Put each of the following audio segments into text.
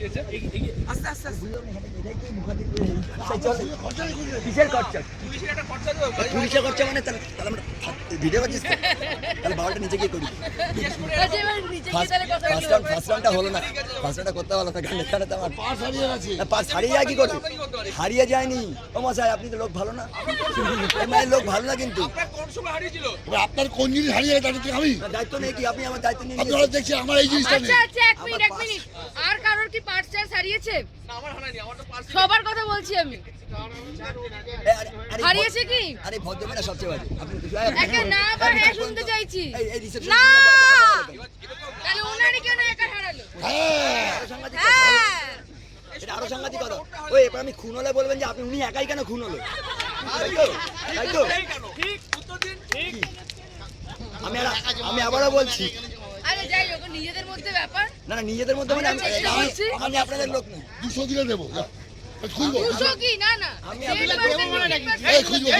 আস্তে আস্তে কিসের খরচা? পুলিশের খরচা মানে তাহলে আমরা ভিডিও করছিস তো? তাহলে বাবাটা নিচে গিয়ে করি। ফার্স্ট রাউন্ডটা হলো না, ফার্স্ট রাউন্ডটা করতে হলো না, কারণ এখানে তো আমার পাস হারিয়ে গেছে। পাস হারিয়ে যায় কি করে? হারিয়ে যায়নি ও মশাই, আপনি তো লোক ভালো না, লোক ভালো না কিন্তু। আপনার কোন জিনিস হারিয়ে গেছে তাদের থেকে আমি দায়িত্ব নেই কি? আপনি আমার দায়িত্ব নিয়ে আপনারা দেখছি আমার এই জিনিসটা নেই। আচ্ছা এক মিনিট আর কারোর কি পার্স চার্জ হারিয়েছে? আমার হারায়নি, আমার তো পার্স সবার কথা বলছি আমি। হারিয়েছে কি? আরে ভদ্রমেরা সবচেয়ে বাজে। আপনি একা না আবার হ্যাঁ শুনতে চাইছি। এই রিসেপশন না তাহলে ওনারই কেন একা হারালো? হ্যাঁ এটা আরো সাংঘাতিক কথা। ওই এবার আমি খুন হলে বলবেন যে আপনি উনি একাই কেন খুন হলো, তাই তো? তাই তো? আমি আবারও বলছি, আরে যাই হোক নিজেদের মধ্যে ব্যাপার। না না নিজেদের মধ্যে মানে আমি আপনাদের লোক না। 200 দিলে দেবো খুঁজবো। 200 কি? না না আমি এই খুঁজবো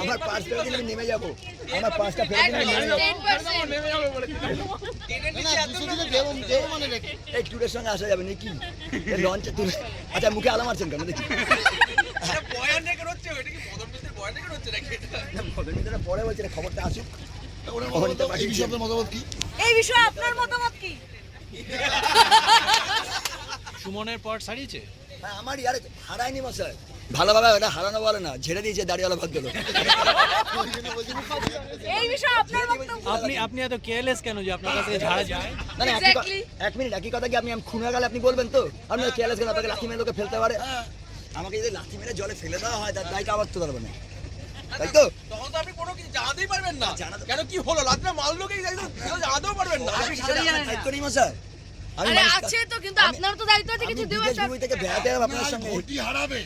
আমার পাঁচ টাকা দিলে নেমে যাবো, আমার 5টা ফেরত দিলে নেমে যাবো। 10% এই ট্যুরের সঙ্গে আসা যাবে নাকি? লঞ্চে তুলে আচ্ছা মুখে আলো মারছেন কেন দেখি? পরে বলছে খবরটা আসুক। এই বিষয়ে আপনার মতামত কি? এই বিষয়ে আপনার মতামত কি? সুমনের পার্ট হারিয়েছে? হ্যাঁ আমারই, আরে হারায়নি মশাই, ভালোভাবে এটা হারানো বলে না, ঝেড়ে দিয়েছে দাড়িওয়ালা ভদ্রলোক। এই বিষয়ে আপনার বক্তব্য। আপনি এত কেয়ারলেস কেন যে আপনার কাছে ঝাড়া যায়? না না এক মিনিট, একই কথা কি আমি খুন হয়ে গেলে আপনি বলবেন তো? আপনি কেয়ারলেস কেন? আপনাকে লাঠি মেরে লোকে ফেলতে পারে, আমাকে যদি লাঠি মেরে জলে ফেলে দেওয়া হয় তার দায়টা আবার তো পারবে না, তাই তো? তখন তো আপনি কোনো কিছু জানাতেই পারবেন না, কেন কি হলো রাত্রে মারলো কি জানাতেও পারবেন না। দায়িত্ব নেই মশাই। আরে আছে তো, কিন্তু আপনার তো দায়িত্ব আছে কিছু দেওয়ার। আমি থেকে বেড়াতে যাব আপনার সঙ্গে। ভোটই হারাবে।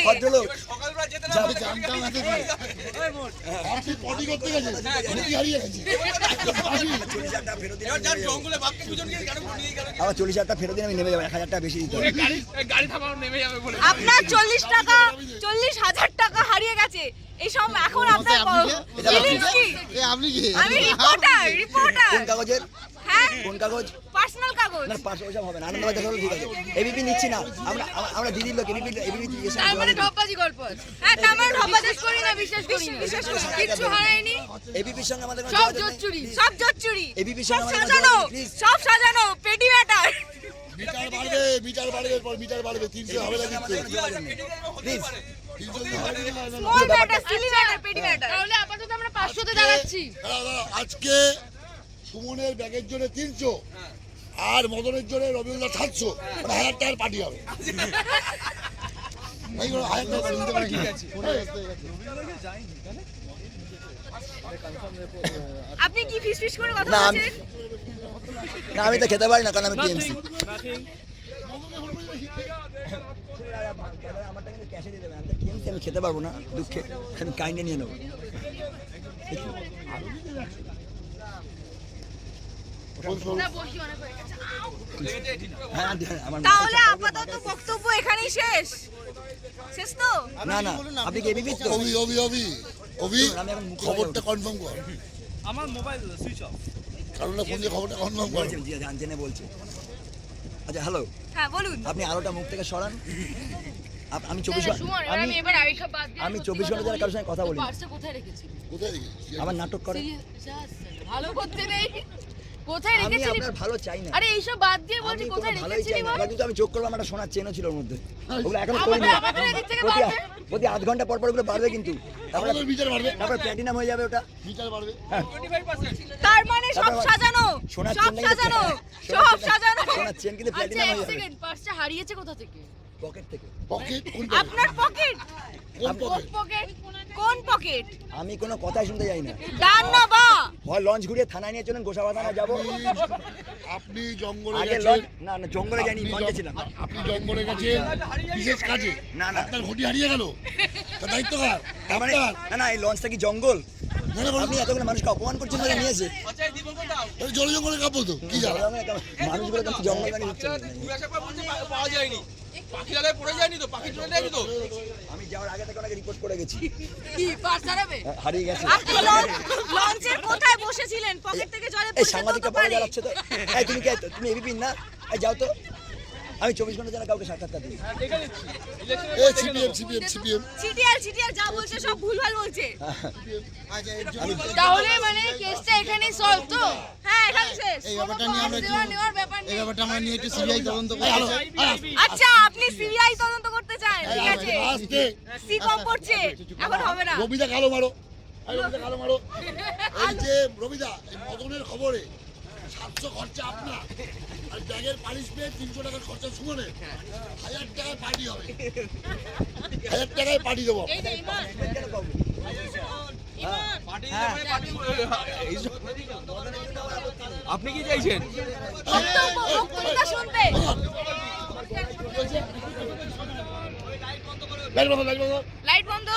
ভদ্রলোক সকালবেলা যেতে না জানতাম না তো। আপনি পটি করতে গেছেন, ভোটই হারিয়ে গেছে। 40,000 টাকা ফেরত দিন, এবার যার জঙ্গলে বাঘকে দুজন গিয়ে কেন নিয়ে গেল? আবার 40,000 টাকা ফেরত দিন, আমি নেমে যাবো, 1,000 টাকা বেশি দিতে হবে। গাড়ি থামাও নেমে যাবে বলে। আপনার 40,000 টাকা হারিয়ে গেছে। এই সব এখন আপনার ফিলিংস কি? আপনি কি? আমি রিপোর্টার। কোন কাগজের? হ্যাঁ কোন কাগজ? পার্সোনাল কাগজ। না পাঁচ পয়সা হবে না, আনন্দবাজার দেখা হলো ঠিক আছে। এবিপি নিচ্ছি না আমরা দিদির লোক, এবিপি তার মানে ঢপবাজি গল্প। হ্যাঁ তার মানে ঢপবাজি করি না, বিশ্বাস করি না। কিচ্ছু হারায়নি। এবিপির সঙ্গে আমাদের সব জোচ্চুরি, সব জোচ্চুরি। এবিপির সব সঙ্গে সাজানো, সব সাজানো, পেটি ম্যাটার। মিটার বাড়বে 300 হবে না কিন্তু। Please small matter, Seely matter, পেটি ম্যাটার। তাহলে আপাতত আমরা 500 তে দাঁড়াচ্ছি। আজকে সুমনের ব্যাগের জন্য 300 আর মদনের জন্য রবিউল্লাহ 700, 1000 টাকার পার্টি হবে। এই হলো 1000 টাকা দিতে পারে কি আছে? আপনি কি ফিস করে কথা না, বলছেন? না আমি তো খেতে পারি না, কারণ আমি টিএমসি। আমি খেতে পারবো না, দুঃখে আমি কাইন্ডে নিয়ে নেবো। না বসি অনেক হয়ে গেছে। আউ! হ্যাঁ আমার তাহলে আপাতত বক্তব্য এখানেই শেষ। শেষ তো? না না আপনি কি এবিপি তো? অভি খবরটা কনফার্ম কর। আমার মোবাইল সুইচ অফ। কারণ ফোন দিয়ে খবরটা কনফার্ম কর। বলছি জেনে বলছি। আচ্ছা হ্যালো, হ্যাঁ বলুন। আপনি আলোটা মুখ থেকে সরান। আমি 24 সুমন, আমি এবার আইটা বাদ দিয়ে আমি 24 ঘন্টা ধরে কারোর সঙ্গে কথা বলি। পার্সে কোথায় রেখেছিলি? কোথায় রেখেছিস? আমার নাটক করে। ভালো করতে নেই। কোথায় আমি রেখেছিলি? আপনার ভালো চাই না। আরে এইসব বাদ দিয়ে বলছি আমি কোথায় কোনো ভালোই রেখেছিলি চাই না। বল? এবার কিন্তু আমি যোগ করলাম, একটা সোনার চেনও ছিল ওর মধ্যে। ওগুলো এখন করিনি। আমাদের এদিক থেকে বাড়বে। প্রতি 8 ঘন্টা পর ওগুলো বাড়বে কিন্তু। তারপরে আমাদের মিটার বাড়বে। প্ল্যাটিনাম হয়ে যাবে ওটা। মিটার বাড়বে। তার মানে সব তারপর সাজানো, সোনার সব চেন সাজানো, সব সাজানো। সোনার চেন কিন্তু আচ্ছা প্ল্যাটিনাম এক হয়ে যাবে সেকেন্ড, পার্সটা হারিয়েছে কোথা থেকে? পকেট থেকে। পকেট কোন পকেট? আপনার পকেট? কোন কোন পকেট? পকেট? কোন পকেট? আমি কোনো কথাই শুনতে যাই না। ডান না বা? হয় লঞ্চ ঘুরিয়ে থানায় নিয়ে চলেন, গোসাবা থানা যাবো। আপনি জঙ্গলে আগে গেছেন। না না জঙ্গলে যাইনি, লঞ্চে ছিলাম। আপনি জঙ্গলে গেছেন বিশেষ কাজে। না, না। আপনার ঘটি হারিয়ে গেল, তার দায়িত্ব কার? তার মানে আপনার। না না এই লঞ্চটা কি জঙ্গল? না, না, আপনি এতগুলো মানুষকে অপমান করছেন বলে নিয়েছে। ওই জল জঙ্গলে কাঁপো তো কি জানা? মানুষগুলো তো জঙ্গল বানিয়ে দিচ্ছে। ঘুরে আসার পর বলছে পাওয়া যায়নি। পাখি দাদায় পড়ে যায়নি তো, পাখি চলে যায়নি তো? আমি যাওয়ার আগে থেকে ওনাকে রিপোর্ট করে গেছি। কি পার্স হারাবে? হারিয়ে গেছে। আপনি লঞ্চের কোথায় বসেছিলেন? পকেট থেকে জলে এই পড়ে সাংবাদিকটা যেতে পাওয়া পারে। যাচ্ছে তো। এই তুমি কে? তুমি এবিপি না? এই যাও তো। আমি 24 ঘন্টা যেন কাউকে সাক্ষাৎকার দিই। এই সিপিএম চিটিয়ার যা বলছে সব ভুলভাল বলছে। আমি তাহলে মানে কেসটা এখানেই সলভ তো? হ্যাঁ, এখানে শেষ। এই ব্যাপারটা নিয়ে আমরা একটু- নেওয়ার ব্যাপার এই নেই। ব্যাপারটা আমরা নিয়ে একটু সিবিআই তদন্ত করতে চাই। আচ্ছা, আপনি সিবিআই তদন্ত করতে চান? ঠিক আছে। আজকে সি কম পড়ছে, এখন হবে না। রবিদা কালো মারো, এই রবিদা কালো মারো। এই যে রবিদা, এই মদনের খবরে 700 খরচা আপনার, আর ব্যাগের পালিশ পেয়ে 300 টাকার খরচা সুমনে, 1000 টাকায় পার্টি হবে, 1000 টাকায় পার্টি দেবো। এই যে ইমান, ইমান, পার্টি যাবে, পার্টি এইসব। আপনি কি চাইছেন? বক্তব্য শুনতে। লাইট বন্ধ, লাইট বন্ধ। লাইট বন্ধ।